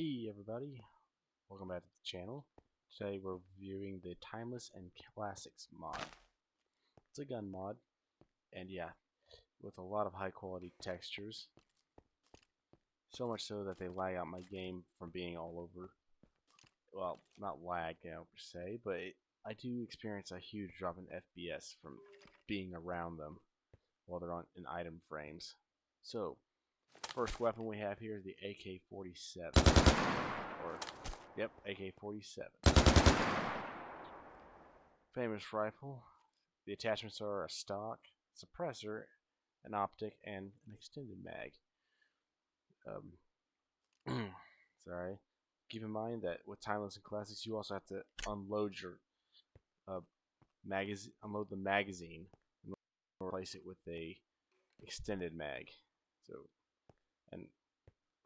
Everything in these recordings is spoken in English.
Hey everybody, welcome back to the channel. Today we're reviewing the Timeless and Classics mod. It's a gun mod, and yeah, with a lot of high quality textures. So much so that they lag out my game from being all over. Well, not lag, per se, but I do experience a huge drop in FPS from being around them while they're in item frames. So, first weapon we have here is the AK-47, or yep, AK-47. Famous rifle. The attachments are a stock, suppressor, an optic, and an extended mag. Sorry. Keep in mind that with Timeless and Classics, you also have to unload your unload the magazine, and replace it with a extended mag. So, and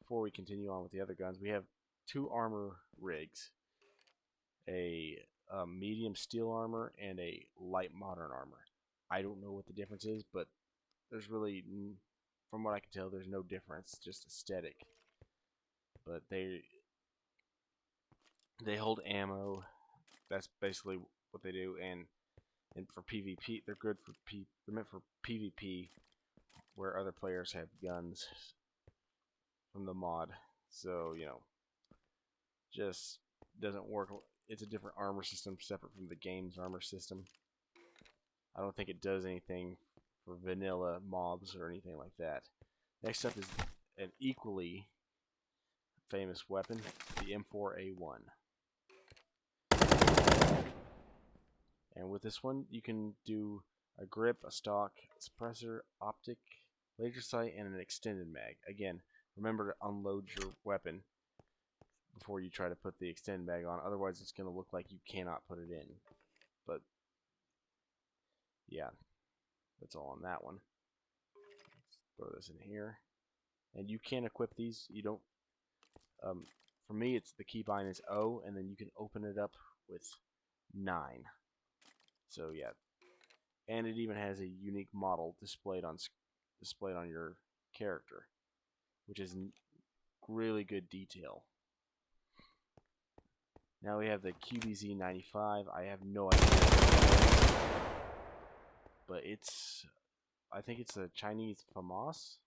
before we continue on with the other guns, we have two armor rigs: a medium steel armor and a light modern armor. I don't know what the difference is, but there's really, from what I can tell, there's no difference, just aesthetic. But they hold ammo. That's basically what they do, and for PvP, they're good for they're meant for PvP, where other players have guns from the mod. So just doesn't work. It's a different armor system, separate from the game's armor system. I don't think it does anything for vanilla mobs or anything like that. Next up is an equally famous weapon, the M4A1. And with this one, you can do a grip, a stock, suppressor, optic, laser sight, and an extended mag. Again, remember to unload your weapon before you try to put the extended mag on, otherwise it's going to look like you cannot put it in. But yeah, that's all on that one. Let's throw this in here. And you can equip these. You don't for me, it's the keybind is O, and then you can open it up with 9. So yeah, and it even has a unique model displayed on your character, which is really good detail. Now we have the QBZ-95. I have no idea, but I think it's a Chinese FAMAS.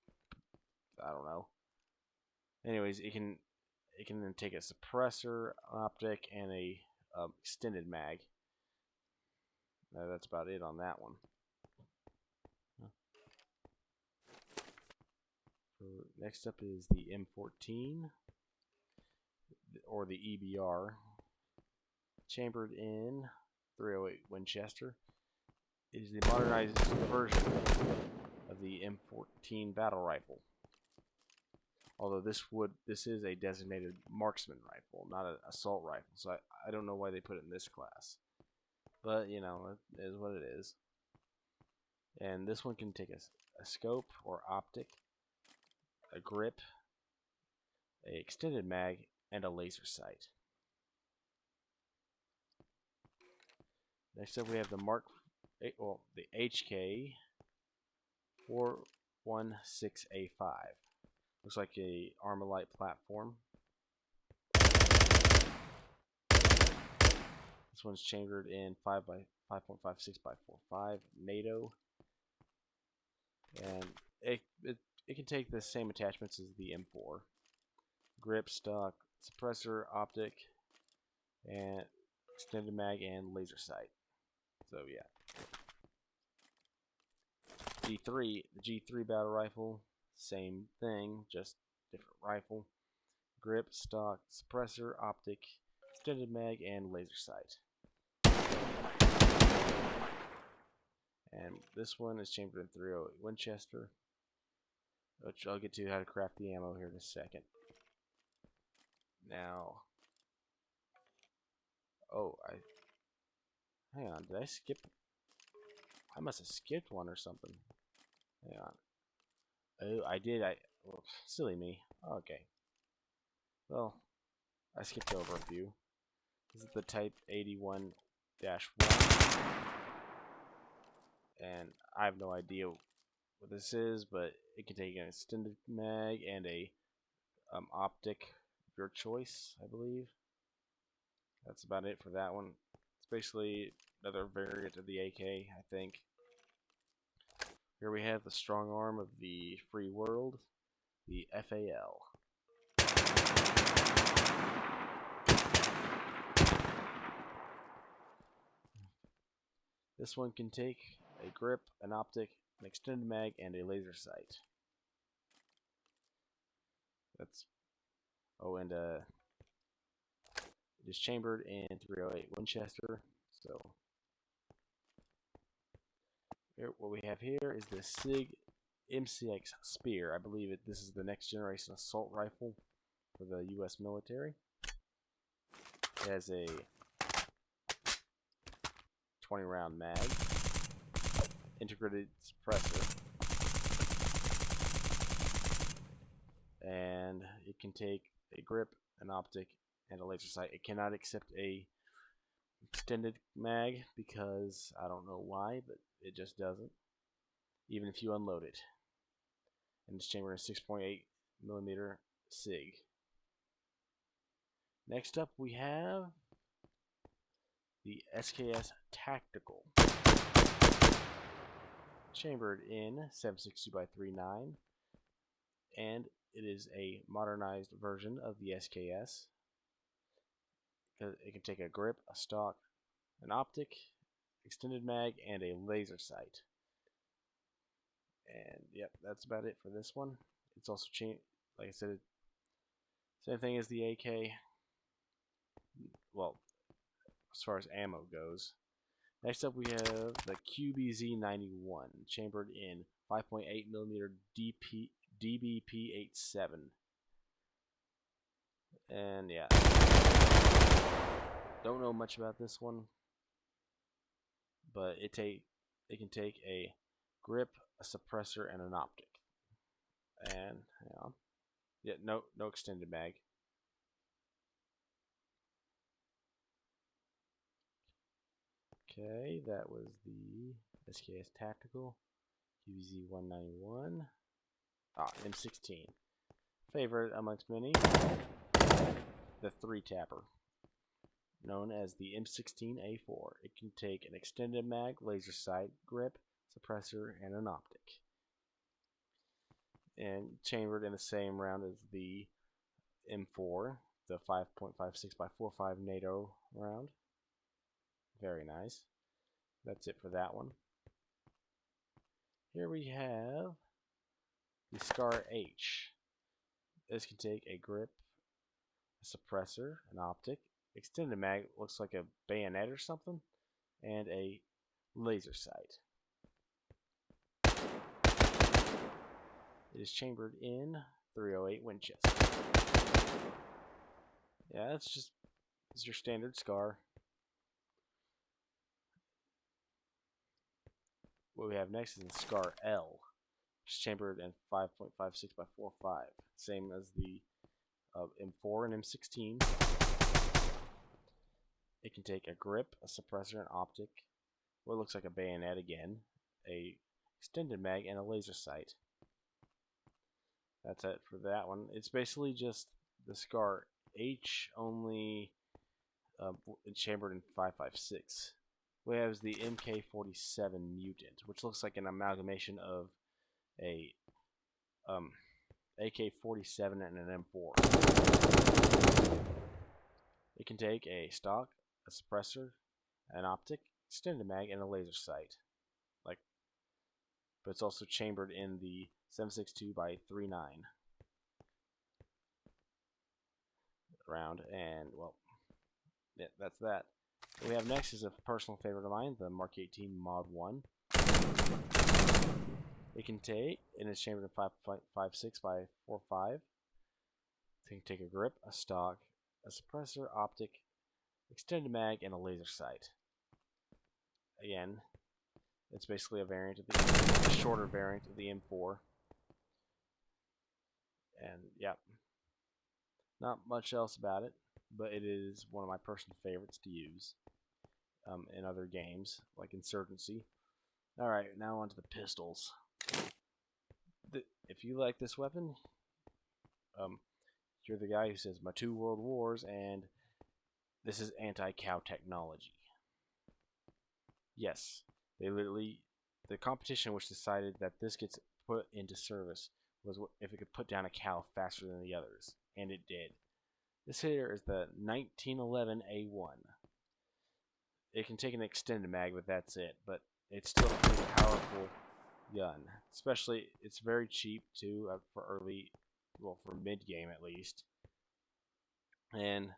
I don't know. Anyways, it can then take a suppressor, optic, and a extended mag. That's about it on that one. So next up is the M14, or the EBR, chambered in .308 Winchester. It is the modernized version of the M14 battle rifle. Although this is a designated marksman rifle, not an assault rifle, so I don't know why they put it in this class. But, it is what it is. And this one can take a scope or optic, a grip, a extended mag, and a laser sight. Next up we have the the HK 416A5. Looks like a Armalite platform. This one's chambered in 5 by 5.56 by 4.5 NATO, and it can take the same attachments as the M4: grip, stock, suppressor, optic, and extended mag, and laser sight. So yeah. G3, the G3 battle rifle, same thing, just different rifle. Grip, stock, suppressor, optic, extended mag, and laser sight. And this one is chambered in .308 Winchester, which I'll get to how to craft the ammo here in a second. Now, hang on, did I skip? I must have skipped one or something. Hang on. Oh, I did. Well, silly me. Okay. Well, I skipped over a few. This is the Type 81-1, and I have no idea what this is, but it can take an extended mag and a optic your choice, I believe. That's about it for that one. It's basically another variant of the AK, I think. Here we have the strong arm of the free world, the FAL. This one can take a grip, an optic, an extended mag, and a laser sight. And it is chambered in 308 Winchester. So here, what we have here is the SIG MCX Spear. I believe this is the next generation assault rifle for the U.S. military. It has a 20-round mag, integrated suppressor, and it can take a grip, an optic, and a laser sight. It cannot accept a extended mag because I don't know why, but it just doesn't, even if you unload it. And this chamber is 6.8 millimeter SIG. Next up we have the SKS Tactical, chambered in 7.62x3.9, and it is a modernized version of the SKS. It can take a grip, a stock, an optic, extended mag, and a laser sight. And yep, that's about it for this one. It's also like I said, same thing as the AK. Well, as far as ammo goes. Next up, we have the QBZ-91, chambered in 5.8mm DBP-87. And yeah, don't know much about this one, but it can take a grip, a suppressor, and an optic. And yeah, no extended mag. Okay, that was the SKS Tactical QBZ-191. M16. Favorite amongst many, the 3-tapper, known as the M16A4. It can take an extended mag, laser sight, grip, suppressor, and an optic. And chambered in the same round as the M4, the 5.56x45 NATO round. Very nice. That's it for that one. Here we have the Scar H. This can take a grip, a suppressor, an optic, extended mag, looks like a bayonet or something, and a laser sight. It is chambered in 308 Winchester. Yeah, it's your standard Scar. What we have next is the Scar L, which is chambered in 5.56x45, same as the M4 and M16. It can take a grip, a suppressor, an optic, what looks like a bayonet again, a extended mag, and a laser sight. That's it for that one. It's basically just the Scar H, only chambered in 5.56. We have the MK47 Mutant, which looks like an amalgamation of a AK-47 and an M4. It can take a stock, a suppressor, an optic, extended mag, and a laser sight. But it's also chambered in the 7.62x3.9 round, and well, yeah, that's that. What we have next is a personal favorite of mine, the Mark 18 Mod 1. It can take, and it's chambered in 5.56x45. It can take a grip, a stock, a suppressor, optic, extended mag, and a laser sight. Again, it's basically a variant of a shorter variant of the M4. And yeah, not much else about it, but it is one of my personal favorites to use in other games, like Insurgency. Alright, now on to the pistols. If you like this weapon, you're the guy who says my 2 world wars and this is anti-cow technology. Yes, they literally, the competition which decided that this gets put into service was if it could put down a cow faster than the others, and it did. This here is the 1911 A1. It can take an extended mag, but that's it. But it's still a pretty powerful gun. Especially, it's very cheap too for early, well, for mid game at least, and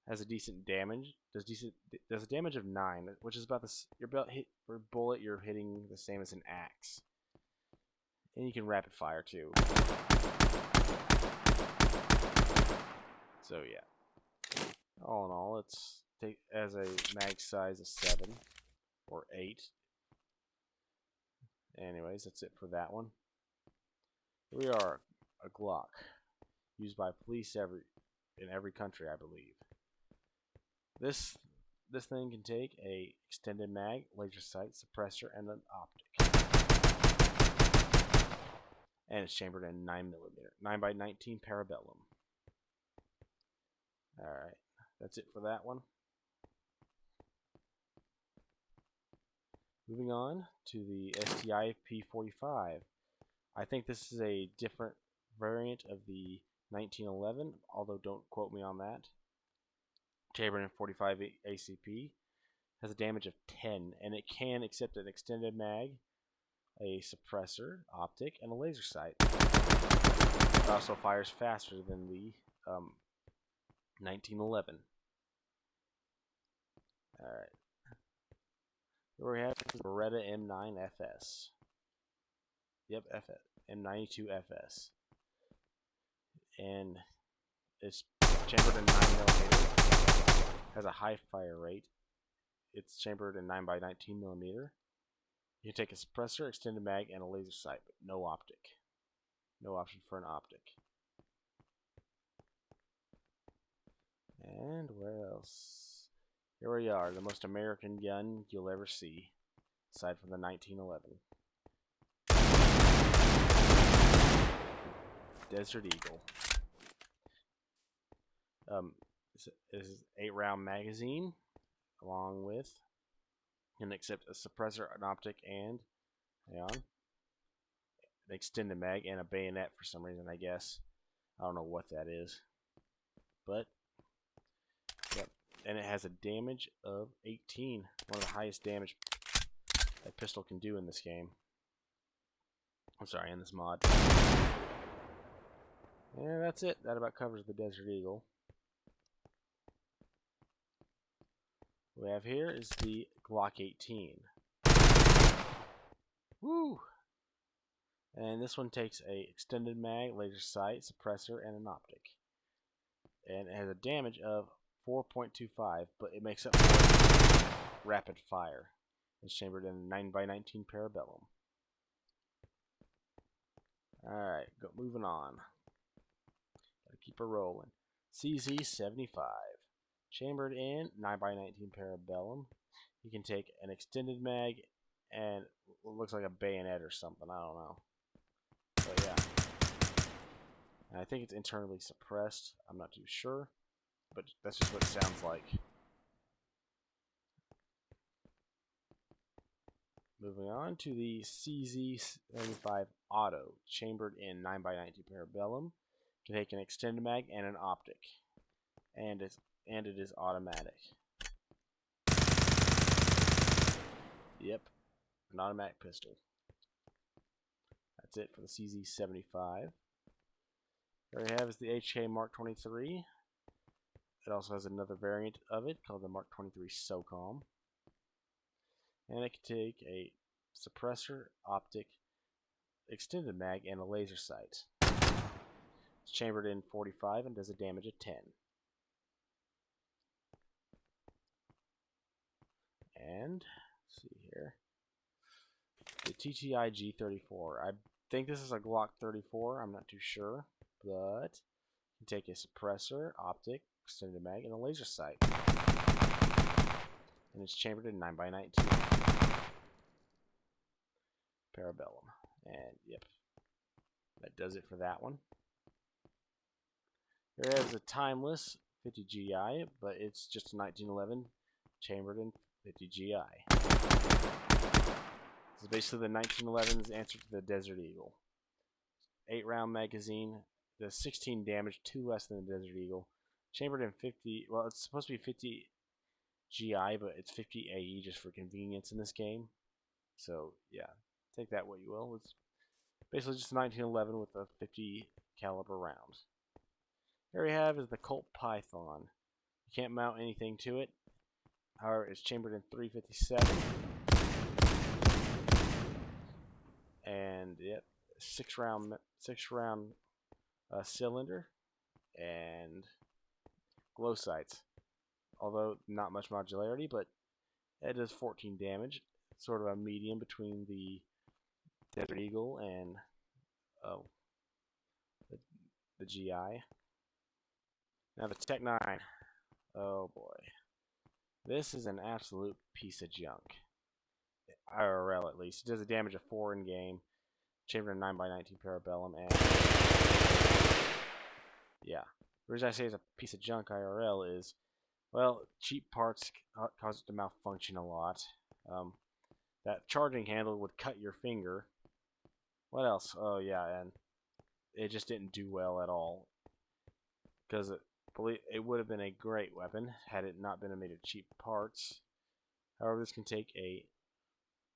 has a decent damage. Does a damage of 9, which is about your hit for bullet. You're hitting the same as an axe, and you can rapid fire too. So yeah, all in all, it's as a mag size of 7 or 8. Anyways, that's it for that one. Here we are, a Glock, used by police in every country, I believe. This thing can take a extended mag, laser sight, suppressor, and an optic. And it's chambered in 9mm, 9x19 Parabellum. Alright, that's it for that one. Moving on to the STI P45. I think this is a different variant of the 1911, although don't quote me on that. Chambered in 45 ACP. Has a damage of 10, and it can accept an extended mag, a suppressor, optic, and a laser sight. It also fires faster than the 1911. Alright. Here we have the Beretta M9 FS. Yep, M92 FS. And it's chambered in 9mm. Has a high fire rate. It's chambered in 9x19mm. You can take a suppressor, extended mag, and a laser sight, but no optic. No option for an optic. And where else? Here we are, the most American gun you'll ever see, aside from the 1911. Desert Eagle. This is 8-round magazine, along with, can accept a suppressor, an optic, and an extended mag, and a bayonet for some reason, I guess. I don't know what that is. But, yep. And it has a damage of 18. One of the highest damage a pistol can do in this game. I'm sorry, in this mod. And that's it. That about covers the Desert Eagle. What we have here is the Glock 18. Woo! And this one takes a extended mag, laser sight, suppressor, and an optic. And it has a damage of 4.25, but it makes up for rapid fire. It's chambered in 9x19 Parabellum. Alright, moving on. Gotta keep her rolling. CZ75. Chambered in 9x19 Parabellum. You can take an extended mag and it looks like a bayonet or something. I don't know. But yeah. And I think it's internally suppressed. I'm not too sure. But that's just what it sounds like. Moving on to the CZ75 Auto. Chambered in 9x19 Parabellum. Can take an extended mag and an optic. And it is automatic. Yep, an automatic pistol. That's it for the CZ75. Here we have is the HK Mark 23. It also has another variant of it called the Mark 23 SOCOM. And it can take a suppressor, optic, extended mag, and a laser sight. It's chambered in 45 and does a damage of 10. And, let's see here, the TTI G34. I think this is a Glock 34, I'm not too sure, but you can take a suppressor, optic, extended mag, and a laser sight. And it's chambered in 9x19 Parabellum. And, yep, that does it for that one. Here it has a timeless 50 GI, but it's just a 1911 chambered in 50 GI. This is basically the 1911's answer to the Desert Eagle. 8-round magazine, does 16 damage, 2 less than the Desert Eagle. Chambered in 50, well, it's supposed to be 50 GI, but it's 50 AE just for convenience in this game. So, yeah, take that what you will. It's basically just 1911 with a 50 caliber round. Here we have is the Colt Python. You can't mount anything to it. However, it's chambered in 357. And, yep, 6-round cylinder and glow sights. Although not much modularity, but it does 14 damage. Sort of a medium between the Desert Eagle and the GI. Now the Tech 9. Oh boy. This is an absolute piece of junk. IRL at least. It does a damage of 4 in game. Chambered in 9x19 Parabellum, and yeah. The reason I say it's a piece of junk IRL is, well, cheap parts cause it to malfunction a lot. That charging handle would cut your finger. What else? Oh yeah, and it just didn't do well at all. Because it would have been a great weapon had it not been made of cheap parts. However, this can take a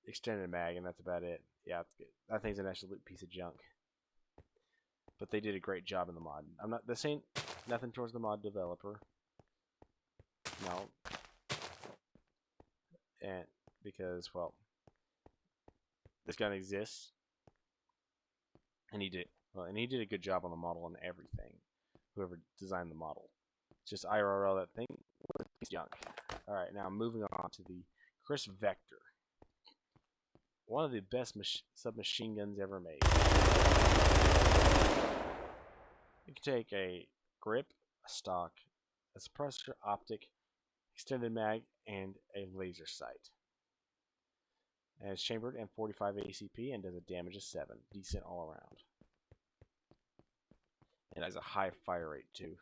extended mag, and that's about it. Yeah, that thing's an absolute piece of junk. But they did a great job in the mod. This ain't nothing towards the mod developer. No. And because, well, this gun exists, and he did a good job on the model and everything. Whoever designed the model, it's just IRL that thing was a piece of junk. All right, now moving on to the Chris Vector, one of the best submachine guns ever made. You can take a grip, a stock, a suppressor, optic, extended mag, and a laser sight. And it's chambered in 45 ACP and does a damage of 7. Decent all around. It has a high fire rate too.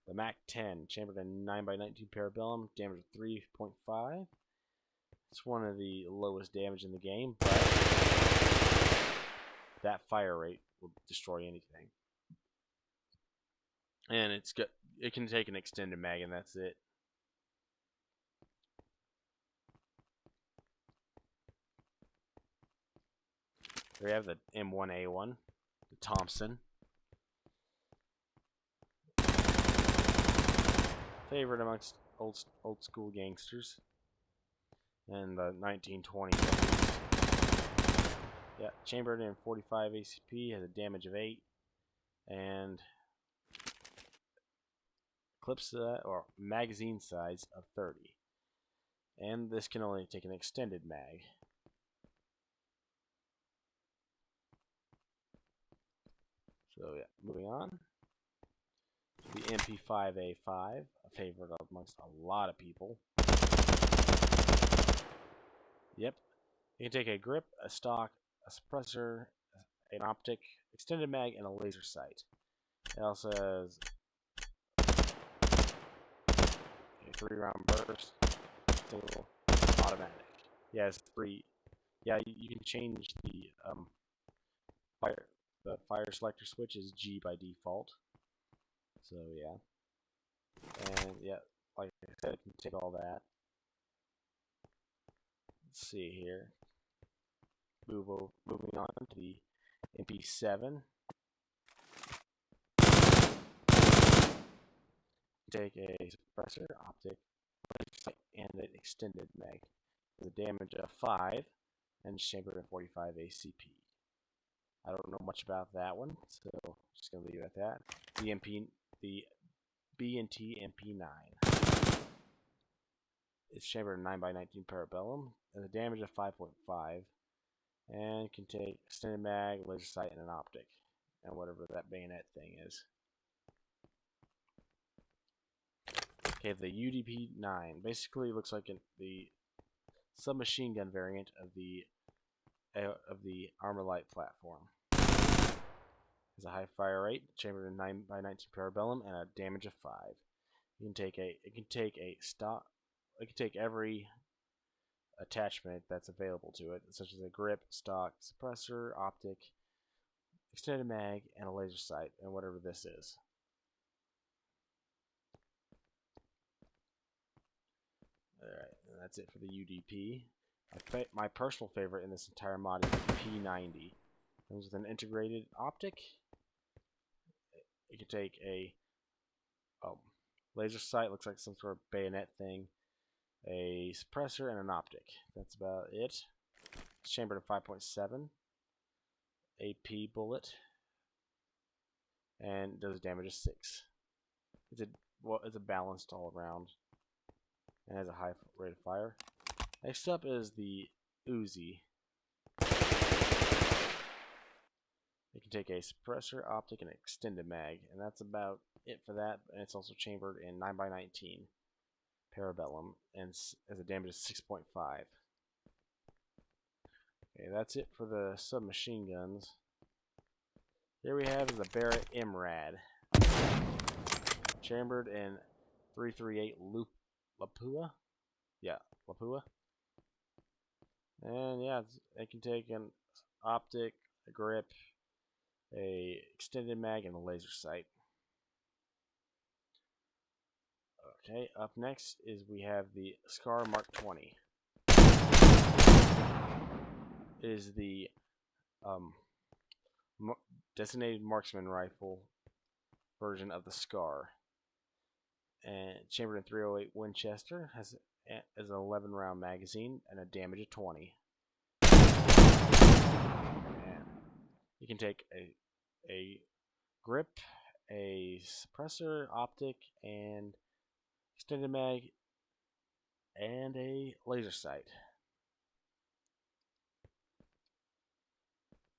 The Mac 10, chambered in 9x19 Parabellum, damage of 3.5. It's one of the lowest damage in the game, but that fire rate will destroy anything. And it can take an extended mag, and that's it. Here we have the M1A1, the Thompson. Favorite amongst old school gangsters and the 1920s. Yeah, chambered in 45 ACP, has a damage of 8, and clips or magazine size of 30. And this can only take an extended mag. So yeah, moving on. The MP5A5, a favorite amongst a lot of people. Yep. You can take a grip, a stock, a suppressor, an optic, extended mag, and a laser sight. It also has a 3-round burst, single, automatic. Yeah, it's 3. Yeah, you can change the fire selector switch is G by default. So yeah, and yeah, like I said, it can take all that. Let's see here. Moving on to the MP7. Take a suppressor, optic, and an extended mag with a damage of 5 and chambered in 45 ACP. I don't know much about that one, so I'm just gonna leave it at that. The B&T MP9. It's chambered in 9x19 Parabellum, and a damage of 5.5, and can take extended mag, laser sight, and an optic, and whatever that bayonet thing is. Okay, the UDP-9 basically looks like the submachine gun variant of the Armalite platform. Has a high fire rate, chambered in 9x19 parabellum, and a damage of 5. You can take every attachment that's available to it, such as a grip, stock, suppressor, optic, extended mag, and a laser sight, and whatever this is. Alright, and that's it for the UDP. My personal favorite in this entire mod is the P90. Comes with an integrated optic. You can take a laser sight, looks like some sort of bayonet thing, a suppressor, and an optic. That's about it. It's chambered at 5.7. AP bullet. And does damage of 6. It's a balanced all around. And has a high rate of fire. Next up is the Uzi. You can take a suppressor, optic, and extended mag, and that's about it for that. And it's also chambered in 9x19 parabellum, and has a damage of 6.5. Okay, that's it for the submachine guns. Here we have the Barrett MRAD, chambered in 338 Lapua. Yeah, Lapua. And yeah, it can take an optic, a grip, a extended mag, and a laser sight. Okay, up next is we have the SCAR Mark 20. It is the designated marksman rifle version of the SCAR. And chambered in 308 Winchester, has an 11 round magazine and a damage of 20. And you can take a grip, a suppressor, optic, and extended mag, and a laser sight.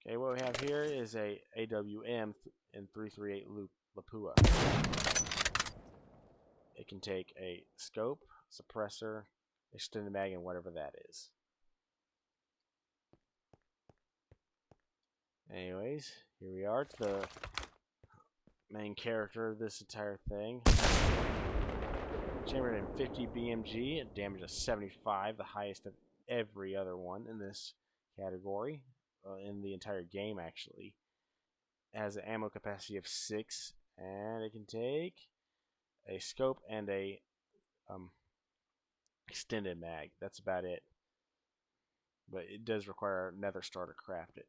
Okay, what we have here is a AWM in 338 Lapua. It can take a scope, suppressor, extended mag, and whatever that is. Anyways, here we are to the main character of this entire thing. Chambered in 50 BMG, a damage of 75, the highest of every other one in this category, in the entire game actually. It has an ammo capacity of 6, and it can take a scope and a extended mag. That's about it. But it does require a nether star to craft it.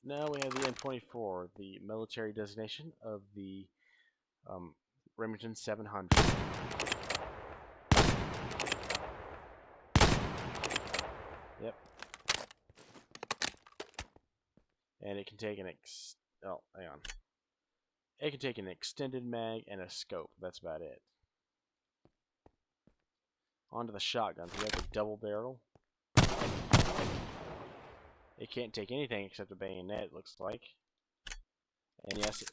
Now we have the M24, the military designation of the Remington 700. Yep. And it can take It can take an extended mag and a scope. That's about it. On to the shotguns. We have the double barrel. It can't take anything except a bayonet, it looks like. And yes,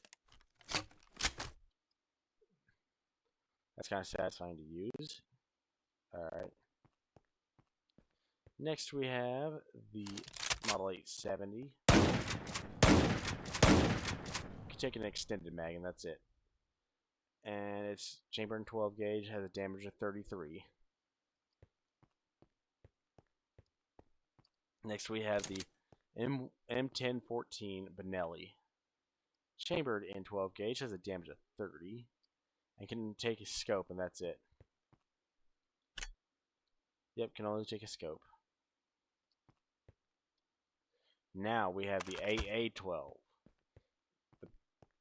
that's kind of satisfying to use. Alright. Next we have the Model 870. You can take an extended mag and that's it. And it's chambered in 12 gauge, has a damage of 33. Next we have the M1014 Benelli. Chambered in 12 gauge, has a damage of 30. And can take a scope, and that's it. Yep, can only take a scope. Now we have the AA-12,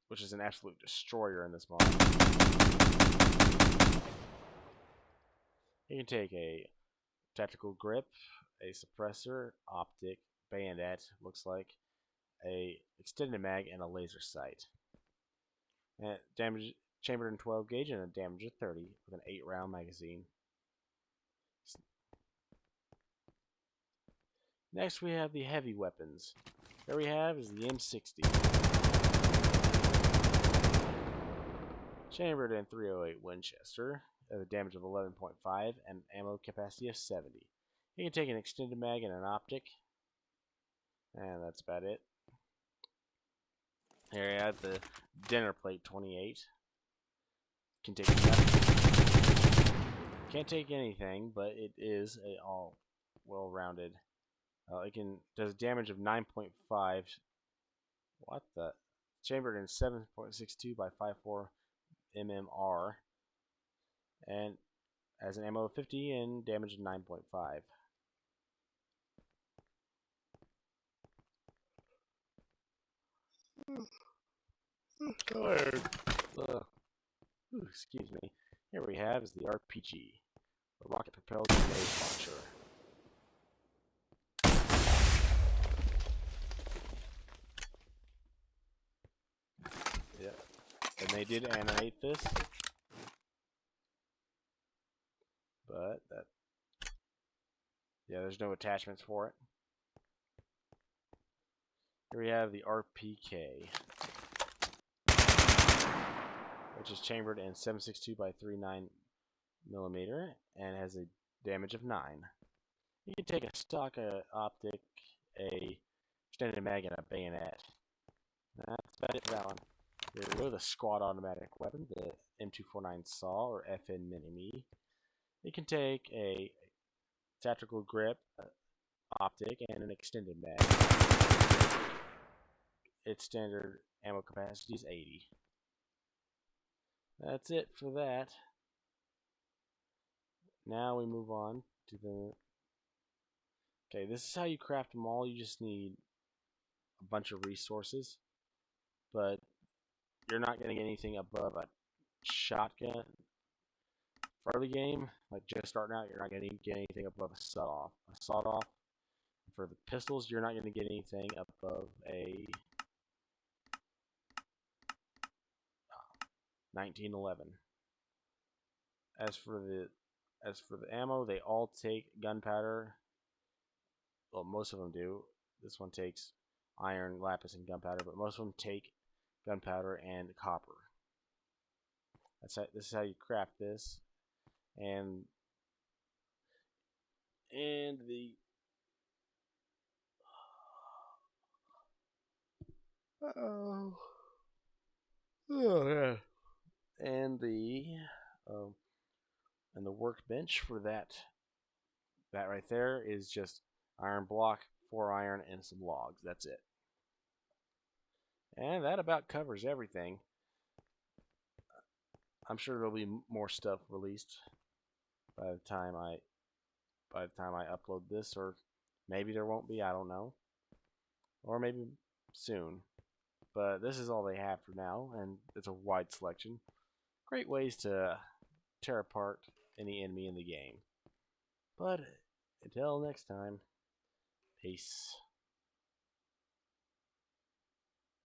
which is an absolute destroyer in this mod. You can take a tactical grip, a suppressor, optic, bayonet, looks like, a extended mag, and a laser sight. And damage chambered in 12 gauge and a damage of 30 with an 8 round magazine. Next we have the heavy weapons. Here we have is the M60. Chambered in 308 Winchester, has a damage of 11.5 and ammo capacity of 70. You can take an extended mag and an optic. And that's about it. Here I have the dinner plate 28. Can take nothing. Can't take anything, but it is a all well-rounded. It does damage of 9.5. What the? Chambered in 7.62 by 54 mmR, and has an ammo of 50 and damage of 9.5. Tired. Excuse me. Here we have is the RPG, a rocket-propelled grenade launcher. Yeah, and they did animate this, but there's no attachments for it. Here we have the RPK, which is chambered in 7.62 by 39 millimeter and has a damage of 9. You can take a stock optic, a extended mag, and a bayonet. That's about it for that one. Here we go, the squad automatic weapon, the M249 SAW or FN Mini-Me. It can take a tactical grip, optic, and an extended mag. Its standard ammo capacity is 80. That's it for that. Now we move on to the... Okay, this is how you craft them all. You just need a bunch of resources, but you're not going to get anything above a shotgun. For early game, like just starting out, you're not going to get anything above a sawed-off. For the pistols, you're not going to get anything above a 1911. As for the ammo, they all take gunpowder. Well, most of them do. This one takes iron, lapis, and gunpowder, but most of them take gunpowder and copper. This is how you craft this, and the yeah, and the workbench for that right there is just iron block, 4 iron, and some logs. That's it. And that about covers everything. I'm sure there'll be more stuff released by the time I upload this, or maybe there won't be, I don't know. Or maybe soon. But this is all they have for now, and it's a wide selection. Great ways to tear apart any enemy in the game. But until next time, peace.